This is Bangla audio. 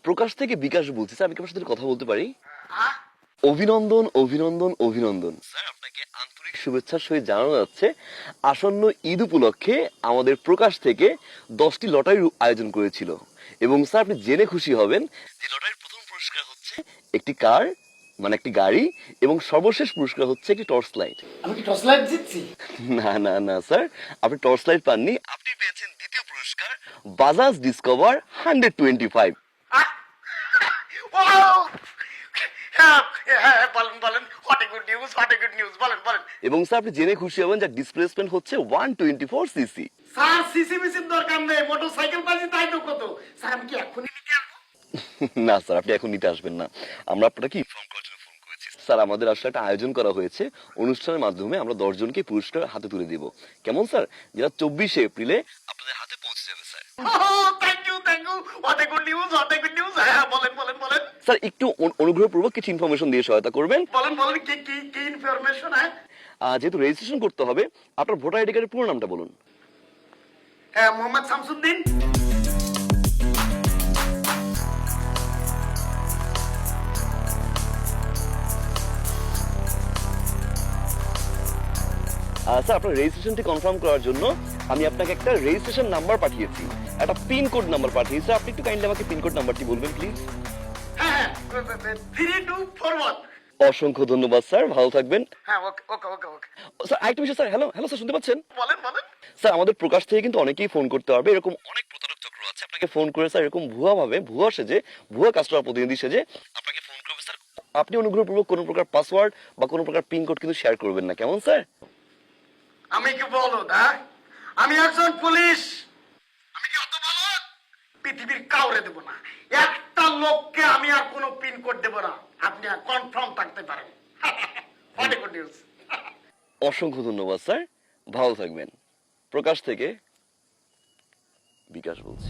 প্রকাশ থেকে বিকাশ বলছি স্যার, আমি কি আপনার সাথে কথা বলতে পারি? অভিনন্দন অভিনন্দন অভিনন্দন স্যার, আপনাকে আন্তরিক শুভেচ্ছার সহিত জানানো যাচ্ছে আসন্ন ঈদ উপলক্ষে আমাদের প্রকাশ থেকে 10টি লটারির আয়োজন করেছিল। এবং স্যার আপনি জেনে খুশি হবেন যে লটারির প্রথম পুরস্কার হচ্ছে একটি কার, মানে একটি গাড়ি, এবং সর্বশেষ পুরস্কার হচ্ছে একটি টর্চ লাইট। আমি কি টর্চ লাইট জিতছি? না না না স্যার, আপনি টর্চ লাইট পাননি, আপনি পেয়েছেন দ্বিতীয় পুরস্কার বাজাজ ডিসকভার 125। বলেন বলেন, what a good news, what a good news, বলেন বলেন। এবং স্যার আপনি জেনে খুশি হবেন যার ডিসপ্লেসমেন্ট হচ্ছে 124 সিসি। স্যার সিসিবিসির দরকার নেই, মোটরসাইকেল বাজি তাই তো কত। স্যার আমি কি এখনই নিতে আসবো? না স্যার, আপনি এখন নিতে আসবেন না, আমরা আপনাকে ইনফর্ম করার জন্য ফোন করেছি। স্যার আমাদের আসলে একটা আয়োজন করা হয়েছে, অনুষ্ঠানের মাধ্যমে আমরা 10 জনকে পুরস্কার হাতে তুলে দিব, কেমন স্যার? যেটা 24 এপ্রিলে আপনাদের হাতে পৌঁছে যাবে sir. Thank you thank you, what a good news, what a good news. হ্যাঁ বলেন বলেন বলেন। স্যার একটু অনুগ্রহপূর্বক কিছু ইনফরমেশন দিয়ে সহায়তা করবেন। বলেন বলেন, কি কি কি ইনফরমেশন? হ্যাঁ যেহেতু রেজিস্ট্রেশন করতে হবে, আপনার ভোটার আইডি কার্ডের পুরো নামটা বলুন। হ্যাঁ, মোহাম্মদ শামসুদ্দিন। স্যার আপনার রেজিস্ট্রেশনটি কনফার্ম করার জন্য আমি আপনাকে একটা রেজিস্ট্রেশন নাম্বার পাঠিয়েছি, একটা পিন কোড নাম্বার পাঠিয়েছি। স্যার আপনি একটু কাইন্ডলি আমাকে পিন কোড নাম্বারটি বলবেন প্লিজ। হ্যাঁ হ্যাঁ, 3241। অসংখ্য ধন্যবাদ স্যার, ভালো থাকবেন। হ্যাঁ ওকে ওকে ওকে ওকে। স্যার আরেকটা বিষয় স্যার, হ্যালো হ্যালো স্যার, শুনতে পাচ্ছেন? বলেন বলেন। স্যার আমাদের প্রকাশ থেকে কিন্তু অনেকেই ফোন করতে পারবে, এরকম অনেক প্রতারক চক্র আছে আপনাকে ফোন করে স্যার এরকম ভুয়া ভাবে, ভুয়া সেজে, ভুয়া কাস্টমার প্রতিনিধি সেজে আপনাকে ফোন করবে। স্যার আপনি অনুগ্রহপূর্বক কোনো প্রকার পাসওয়ার্ড বা কোনো প্রকার পিন কোড কিন্তু শেয়ার করবেন না, কেমন স্যার? আমি কি বলদ? হ্যাঁ, আমি একজন পুলিশ। আমি কি অত বলদ? পৃথিবীর কাউরে দেব না, একটা লোককে আমি আর কোনো পিন কোড দেব না, আপনি আর কনফার্ম থাকতে পারেন। What a good news. অসংখ্য ধন্যবাদ স্যার, ভালো থাকবেন। প্রকাশ থেকে বিকাশ বলছি।